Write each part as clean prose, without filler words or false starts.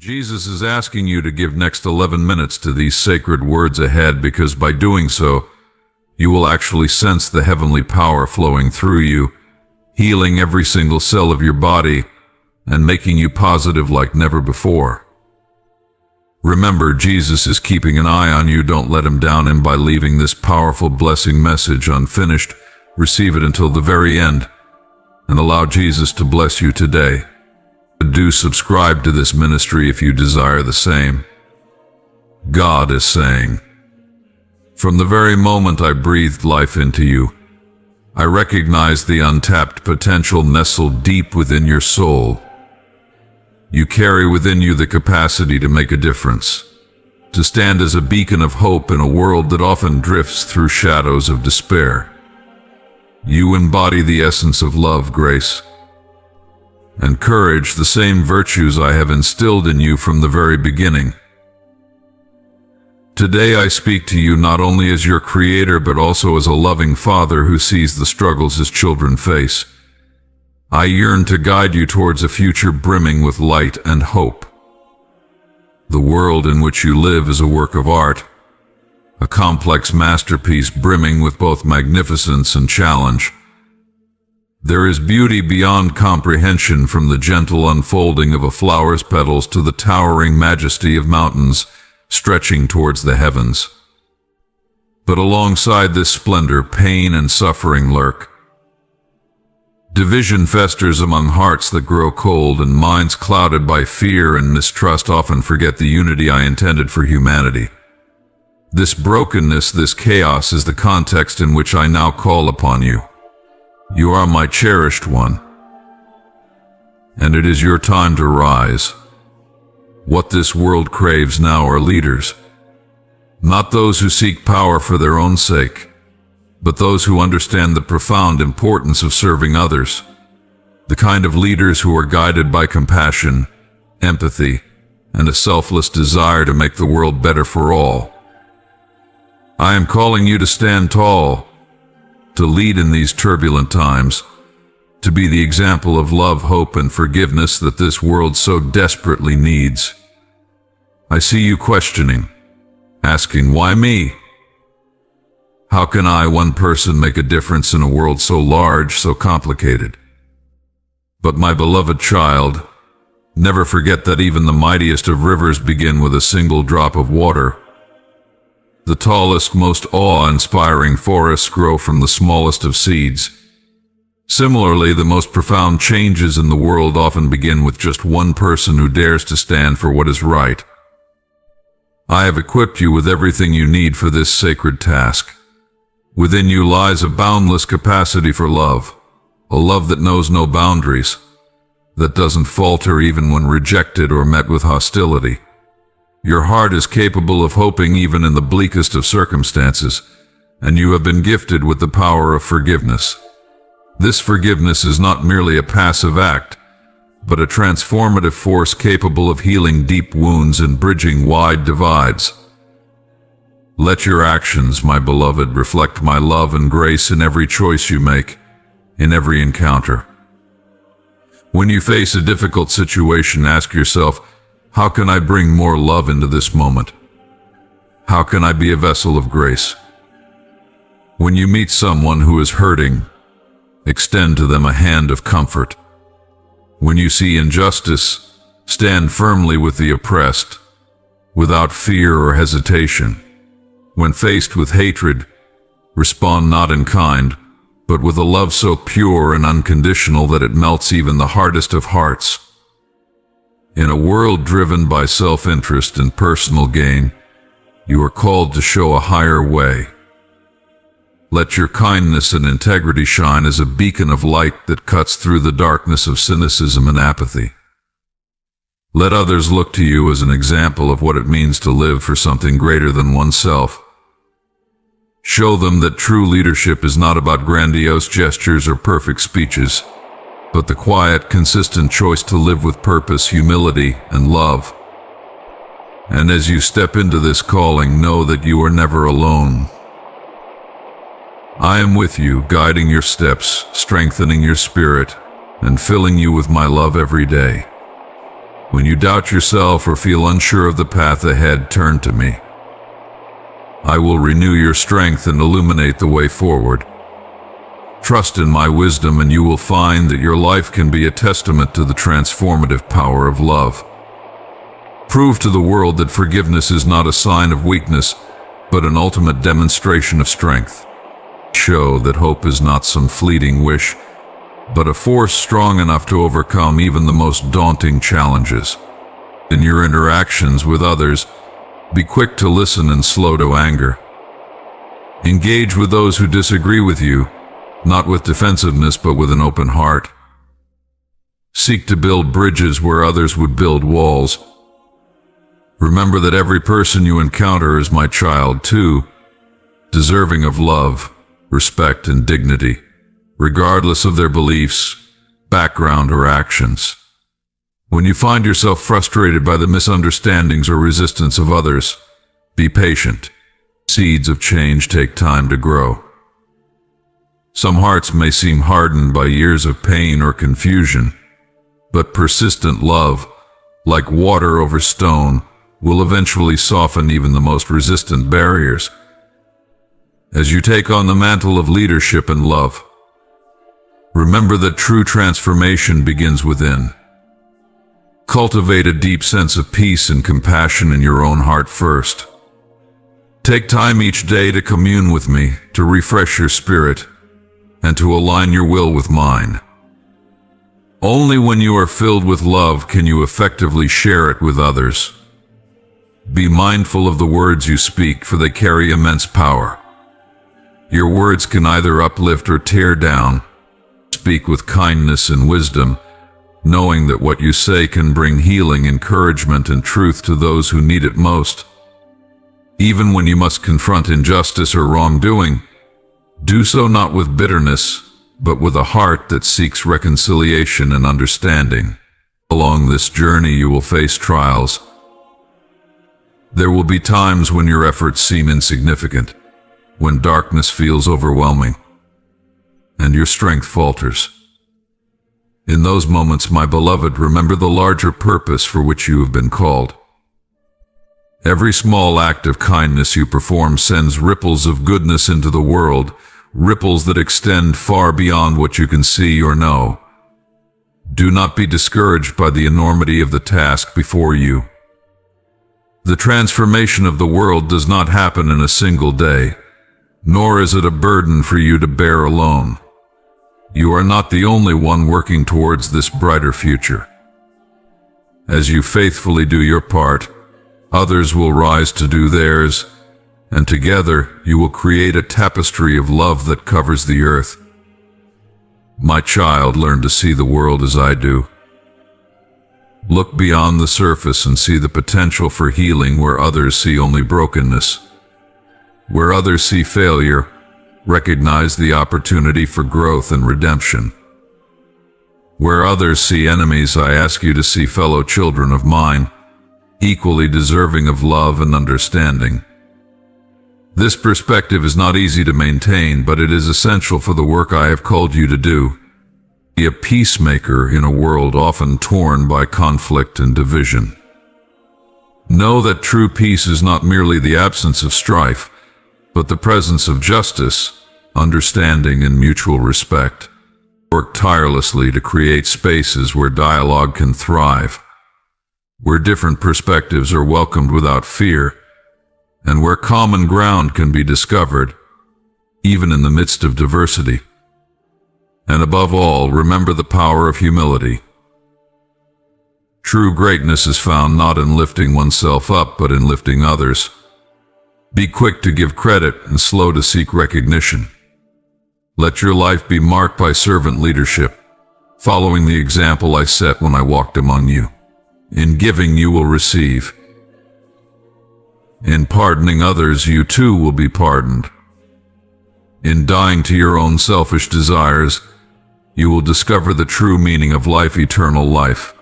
Jesus is asking you to give next 11 minutes to these sacred words ahead, because by doing so, you will actually sense the heavenly power flowing through you, healing every single cell of your body and making you positive like never before. Remember, Jesus is keeping an eye on you. Don't let him down, and by leaving this powerful blessing message unfinished, receive it until the very end and allow Jesus to bless you today. Do subscribe to this ministry if you desire the same. God is saying, from the very moment I breathed life into you, I recognize the untapped potential nestled deep within your soul. You carry within you the capacity to make a difference, to stand as a beacon of hope in a world that often drifts through shadows of despair. You embody the essence of love, grace, and courage, the same virtues I have instilled in you from the very beginning. Today I speak to you not only as your creator, but also as a loving father who sees the struggles his children face. I yearn to guide you towards a future brimming with light and hope. The world in which you live is a work of art, a complex masterpiece brimming with both magnificence and challenge. There is beauty beyond comprehension, from the gentle unfolding of a flower's petals to the towering majesty of mountains stretching towards the heavens. But alongside this splendor, pain and suffering lurk. Division festers among hearts that grow cold, and minds clouded by fear and mistrust often forget the unity I intended for humanity. This brokenness, this chaos, is the context in which I now call upon you. You are my cherished one, and it is your time to rise. What this world craves now are leaders, not those who seek power for their own sake, but those who understand the profound importance of serving others, the kind of leaders who are guided by compassion, empathy, and a selfless desire to make the world better for all. I am calling you to stand tall, to lead in these turbulent times, to be the example of love, hope, and forgiveness that this world so desperately needs. I see you questioning, asking, why me? How can I, one person, make a difference in a world so large, so complicated? But my beloved child, never forget that even the mightiest of rivers begin with a single drop of water. The tallest, most awe-inspiring forests grow from the smallest of seeds. Similarly, the most profound changes in the world often begin with just one person who dares to stand for what is right. I have equipped you with everything you need for this sacred task. Within you lies a boundless capacity for love, a love that knows no boundaries, that doesn't falter even when rejected or met with hostility. Your heart is capable of hoping even in the bleakest of circumstances, and you have been gifted with the power of forgiveness. This forgiveness is not merely a passive act, but a transformative force capable of healing deep wounds and bridging wide divides. Let your actions, my beloved, reflect my love and grace in every choice you make, in every encounter. When you face a difficult situation, ask yourself, how can I bring more love into this moment? How can I be a vessel of grace? When you meet someone who is hurting, extend to them a hand of comfort. When you see injustice, stand firmly with the oppressed, without fear or hesitation. When faced with hatred, respond not in kind, but with a love so pure and unconditional that it melts even the hardest of hearts. In a world driven by self-interest and personal gain, you are called to show a higher way. Let your kindness and integrity shine as a beacon of light that cuts through the darkness of cynicism and apathy. Let others look to you as an example of what it means to live for something greater than oneself. Show them that true leadership is not about grandiose gestures or perfect speeches, but the quiet, consistent choice to live with purpose, humility, and love. And as you step into this calling, know that you are never alone. I am with you, guiding your steps, strengthening your spirit, and filling you with my love every day. When you doubt yourself or feel unsure of the path ahead, turn to me. I will renew your strength and illuminate the way forward. Trust in my wisdom and you will find that your life can be a testament to the transformative power of love. Prove to the world that forgiveness is not a sign of weakness, but an ultimate demonstration of strength. Show that hope is not some fleeting wish, but a force strong enough to overcome even the most daunting challenges. In your interactions with others, be quick to listen and slow to anger. Engage with those who disagree with you, not with defensiveness but with an open heart. Seek to build bridges where others would build walls. Remember that every person you encounter is my child too, deserving of love, respect, and dignity, regardless of their beliefs, background, or actions. When you find yourself frustrated by the misunderstandings or resistance of others, be patient. Seeds of change take time to grow. Some hearts may seem hardened by years of pain or confusion, but persistent love, like water over stone, will eventually soften even the most resistant barriers. As you take on the mantle of leadership and love, remember that true transformation begins within. Cultivate a deep sense of peace and compassion in your own heart first. Take time each day to commune with me, to refresh your spirit, and to align your will with mine. Only when you are filled with love can you effectively share it with others. Be mindful of the words you speak, for they carry immense power. Your words can either uplift or tear down. Speak with kindness and wisdom, knowing that what you say can bring healing, encouragement, and truth to those who need it most. Even when you must confront injustice or wrongdoing, do so not with bitterness, but with a heart that seeks reconciliation and understanding. Along this journey you will face trials. There will be times when your efforts seem insignificant, when darkness feels overwhelming, and your strength falters. In those moments, my beloved, remember the larger purpose for which you have been called. Every small act of kindness you perform sends ripples of goodness into the world, ripples that extend far beyond what you can see or know. Do not be discouraged by the enormity of the task before you. The transformation of the world does not happen in a single day, nor is it a burden for you to bear alone. You are not the only one working towards this brighter future. As you faithfully do your part, others will rise to do theirs, and together you will create a tapestry of love that covers the earth. My child, learn to see the world as I do. Look beyond the surface and see the potential for healing where others see only brokenness. Where others see failure, recognize the opportunity for growth and redemption. Where others see enemies, I ask you to see fellow children of mine, equally deserving of love and understanding. This perspective is not easy to maintain, but it is essential for the work I have called you to do. Be a peacemaker in a world often torn by conflict and division. Know that true peace is not merely the absence of strife, but the presence of justice, understanding, and mutual respect. Work tirelessly to create spaces where dialogue can thrive, where different perspectives are welcomed without fear, and where common ground can be discovered, even in the midst of diversity. And above all, remember the power of humility. True greatness is found not in lifting oneself up, but in lifting others. Be quick to give credit and slow to seek recognition. Let your life be marked by servant leadership, following the example I set when I walked among you. In giving, you will receive. In pardoning others, you too will be pardoned. In dying to your own selfish desires, you will discover the true meaning of life, eternal life.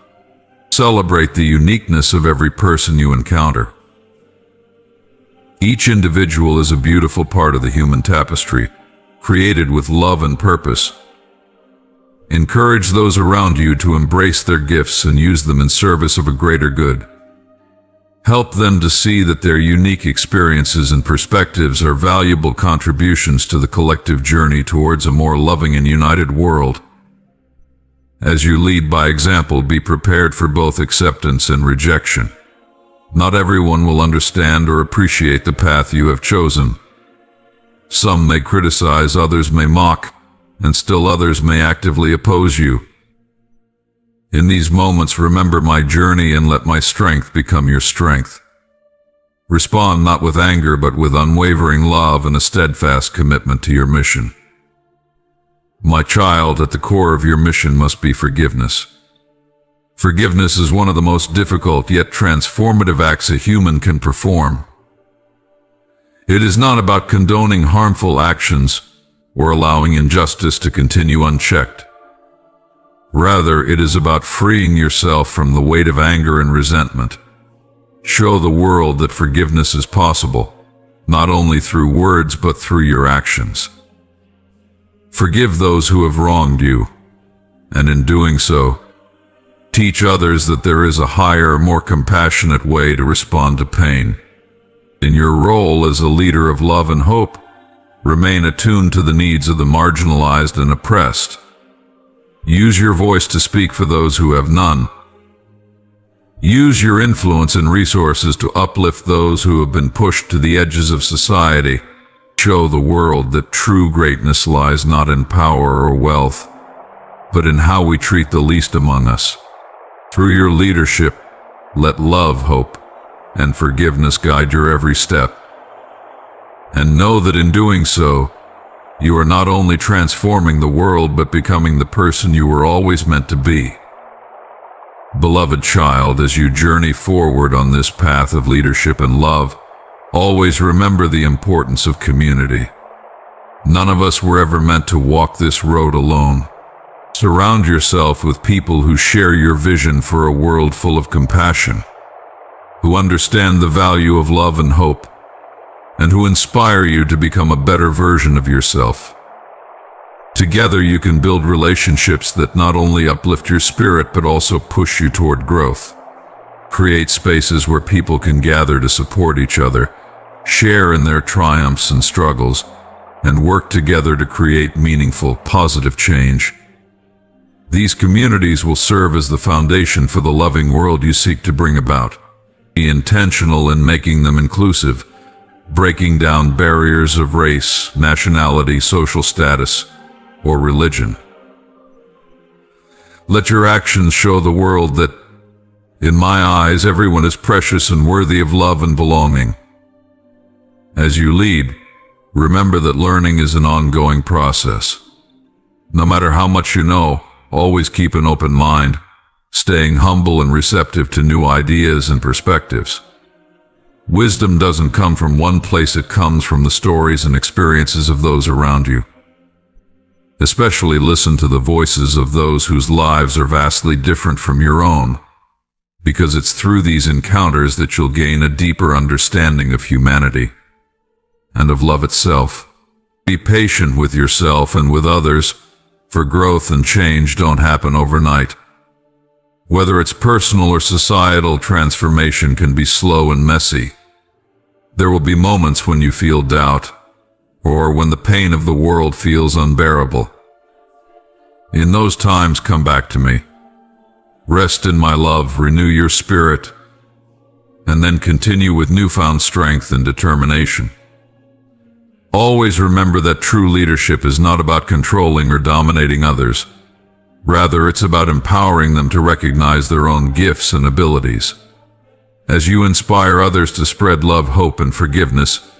Celebrate the uniqueness of every person you encounter. Each individual is a beautiful part of the human tapestry, created with love and purpose. Encourage those around you to embrace their gifts and use them in service of a greater good. Help them to see that their unique experiences and perspectives are valuable contributions to the collective journey towards a more loving and united world. As you lead by example, be prepared for both acceptance and rejection. Not everyone will understand or appreciate the path you have chosen. Some may criticize, others may mock, and still others may actively oppose you. In these moments, remember my journey and let my strength become your strength. Respond not with anger, but with unwavering love and a steadfast commitment to your mission. My child, at the core of your mission must be forgiveness. Forgiveness is one of the most difficult yet transformative acts a human can perform. It is not about condoning harmful actions or allowing injustice to continue unchecked. Rather, it is about freeing yourself from the weight of anger and resentment. Show the world that forgiveness is possible, not only through words but through your actions. Forgive those who have wronged you, and in doing so, teach others that there is a higher, more compassionate way to respond to pain. In your role as a leader of love and hope, remain attuned to the needs of the marginalized and oppressed. Use your voice to speak for those who have none. Use your influence and resources to uplift those who have been pushed to the edges of society. Show the world that true greatness lies not in power or wealth, but in how we treat the least among us. Through your leadership, let love, hope, and forgiveness guide your every step. And know that in doing so, you are not only transforming the world but becoming the person you were always meant to be. Beloved child, as you journey forward on this path of leadership and love, always remember the importance of community. None of us were ever meant to walk this road alone. Surround yourself with people who share your vision for a world full of compassion, who understand the value of love and hope, and who inspire you to become a better version of yourself. Together you can build relationships that not only uplift your spirit but also push you toward growth. Create spaces where people can gather to support each other, share in their triumphs and struggles, and work together to create meaningful, positive change. These communities will serve as the foundation for the loving world you seek to bring about. Be intentional in making them inclusive, breaking down barriers of race, nationality, social status, or religion. Let your actions show the world that, in my eyes, everyone is precious and worthy of love and belonging. As you lead, remember that learning is an ongoing process. No matter how much you know, always keep an open mind, staying humble and receptive to new ideas and perspectives. Wisdom doesn't come from one place, it comes from the stories and experiences of those around you. Especially listen to the voices of those whose lives are vastly different from your own, because it's through these encounters that you'll gain a deeper understanding of humanity and of love itself. Be patient with yourself and with others, for growth and change don't happen overnight. Whether it's personal or societal, transformation can be slow and messy. There will be moments when you feel doubt, or when the pain of the world feels unbearable. In those times, come back to me. Rest in my love, renew your spirit, and then continue with newfound strength and determination. Always remember that true leadership is not about controlling or dominating others. Rather, it's about empowering them to recognize their own gifts and abilities. As you inspire others to spread love, hope, and forgiveness,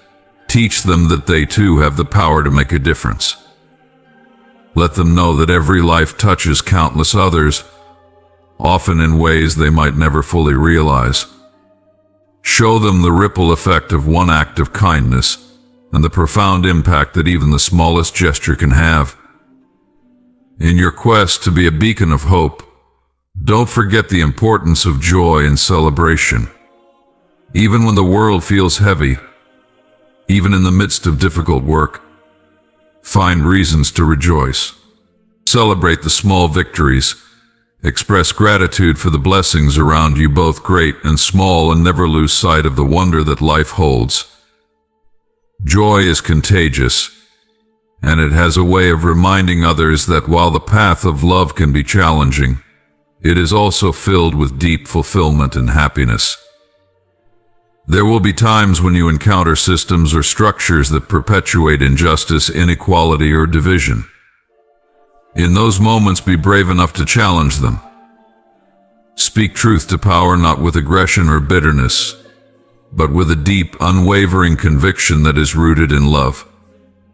teach them that they too have the power to make a difference. Let them know that every life touches countless others, often in ways they might never fully realize. Show them the ripple effect of one act of kindness and the profound impact that even the smallest gesture can have. In your quest to be a beacon of hope, don't forget the importance of joy and celebration. Even when the world feels heavy, even in the midst of difficult work, find reasons to rejoice. Celebrate the small victories. Express gratitude for the blessings around you, both great and small, and never lose sight of the wonder that life holds. Joy is contagious, and it has a way of reminding others that while the path of love can be challenging, it is also filled with deep fulfillment and happiness. There will be times when you encounter systems or structures that perpetuate injustice, inequality, or division. In those moments, be brave enough to challenge them. Speak truth to power, not with aggression or bitterness, but with a deep, unwavering conviction that is rooted in love.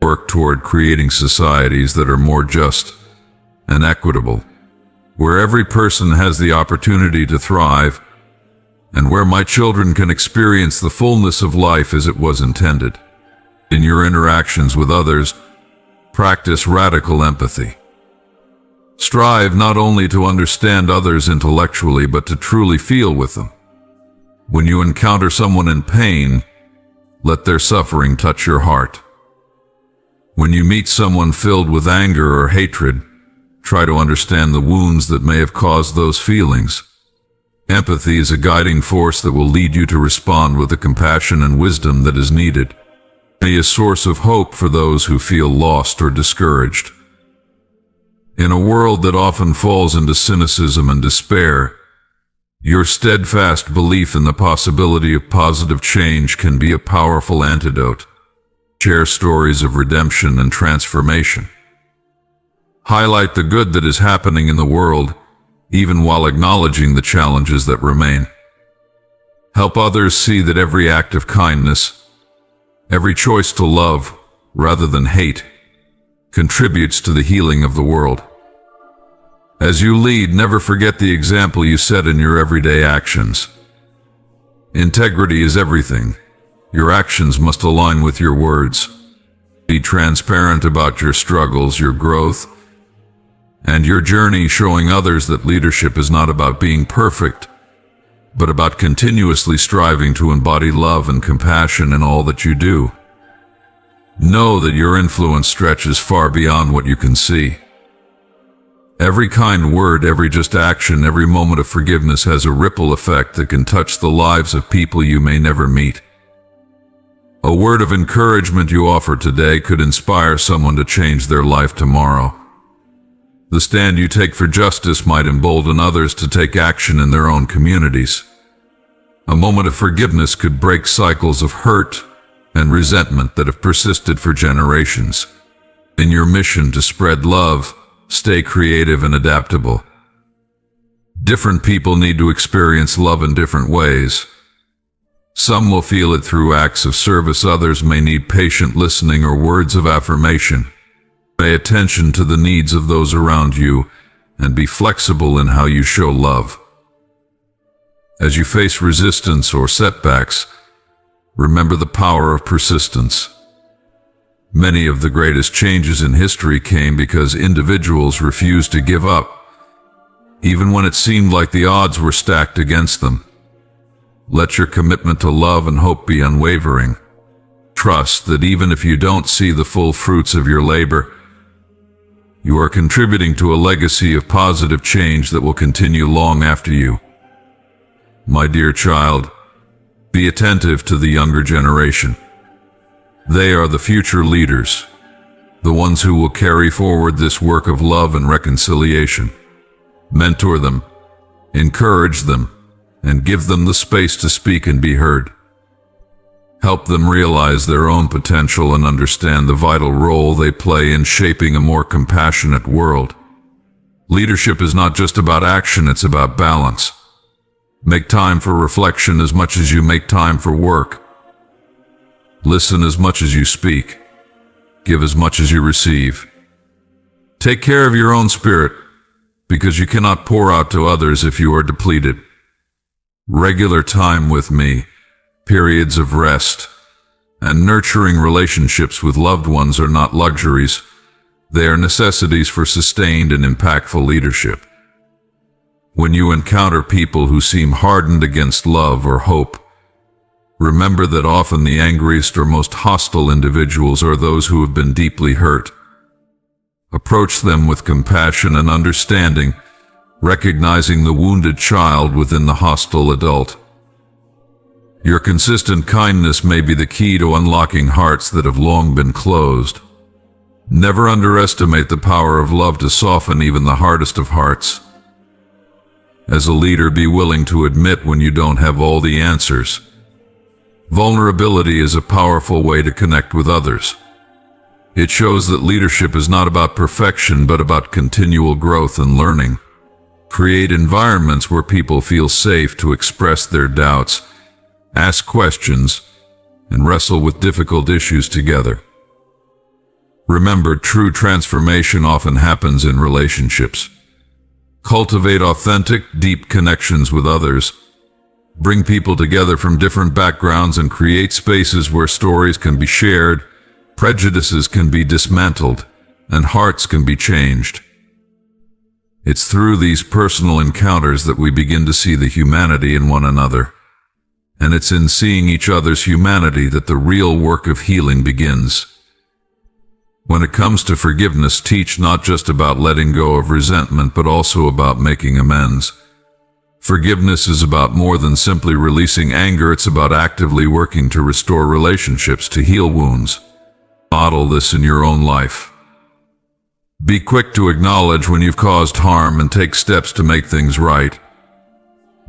Work toward creating societies that are more just and equitable, where every person has the opportunity to thrive, and where my children can experience the fullness of life as it was intended. In your interactions with others, practice radical empathy. Strive not only to understand others intellectually, but to truly feel with them. When you encounter someone in pain, let their suffering touch your heart. When you meet someone filled with anger or hatred, try to understand the wounds that may have caused those feelings. Empathy is a guiding force that will lead you to respond with the compassion and wisdom that is needed. Be a source of hope for those who feel lost or discouraged. In a world that often falls into cynicism and despair, your steadfast belief in the possibility of positive change can be a powerful antidote. Share stories of redemption and transformation. Highlight the good that is happening in the world, even while acknowledging the challenges that remain. Help others see that every act of kindness, every choice to love rather than hate, contributes to the healing of the world. As you lead, never forget the example you set in your everyday actions. Integrity is everything. Your actions must align with your words. Be transparent about your struggles, your growth, and your journey, showing others that leadership is not about being perfect, but about continuously striving to embody love and compassion in all that you do. Know that your influence stretches far beyond what you can see. Every kind word, every just action, every moment of forgiveness has a ripple effect that can touch the lives of people you may never meet. A word of encouragement you offer today could inspire someone to change their life tomorrow. The stand you take for justice might embolden others to take action in their own communities. A moment of forgiveness could break cycles of hurt and resentment that have persisted for generations. In your mission to spread love, stay creative and adaptable. Different people need to experience love in different ways. Some will feel it through acts of service, others may need patient listening or words of affirmation. Pay attention to the needs of those around you and be flexible in how you show love. As you face resistance or setbacks, remember the power of persistence. Many of the greatest changes in history came because individuals refused to give up, even when it seemed like the odds were stacked against them. Let your commitment to love and hope be unwavering. Trust that even if you don't see the full fruits of your labor, you are contributing to a legacy of positive change that will continue long after you. My dear child, be attentive to the younger generation. They are the future leaders, the ones who will carry forward this work of love and reconciliation. Mentor them, encourage them, and give them the space to speak and be heard. Help them realize their own potential and understand the vital role they play in shaping a more compassionate world. Leadership is not just about action, it's about balance. Make time for reflection as much as you make time for work. Listen as much as you speak. Give as much as you receive. Take care of your own spirit, because you cannot pour out to others if you are depleted. Regular time with me, periods of rest, and nurturing relationships with loved ones are not luxuries. They are necessities for sustained and impactful leadership. When you encounter people who seem hardened against love or hope, remember that often the angriest or most hostile individuals are those who have been deeply hurt. Approach them with compassion and understanding, recognizing the wounded child within the hostile adult. Your consistent kindness may be the key to unlocking hearts that have long been closed. Never underestimate the power of love to soften even the hardest of hearts. As a leader, be willing to admit when you don't have all the answers. Vulnerability is a powerful way to connect with others. It shows that leadership is not about perfection, but about continual growth and learning. Create environments where people feel safe to express their doubts, ask questions, and wrestle with difficult issues together. Remember, true transformation often happens in relationships. Cultivate authentic, deep connections with others. Bring people together from different backgrounds and create spaces where stories can be shared, prejudices can be dismantled, and hearts can be changed. It's through these personal encounters that we begin to see the humanity in one another. And it's in seeing each other's humanity that the real work of healing begins. When it comes to forgiveness, teach not just about letting go of resentment, but also about making amends. Forgiveness is about more than simply releasing anger. It's about actively working to restore relationships, to heal wounds. Model this in your own life. Be quick to acknowledge when you've caused harm and take steps to make things right.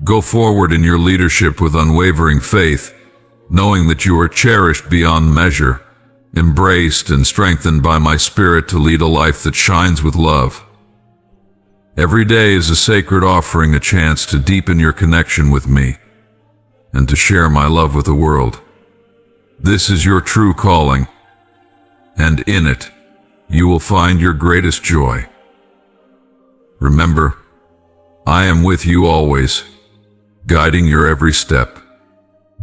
Go forward in your leadership with unwavering faith, knowing that you are cherished beyond measure, embraced and strengthened by my Spirit to lead a life that shines with love. Every day is a sacred offering, a chance to deepen your connection with me and to share my love with the world. This is your true calling, and in it, you will find your greatest joy. Remember, I am with you always, guiding your every step.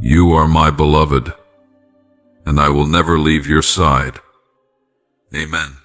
You are my beloved, and I will never leave your side. Amen.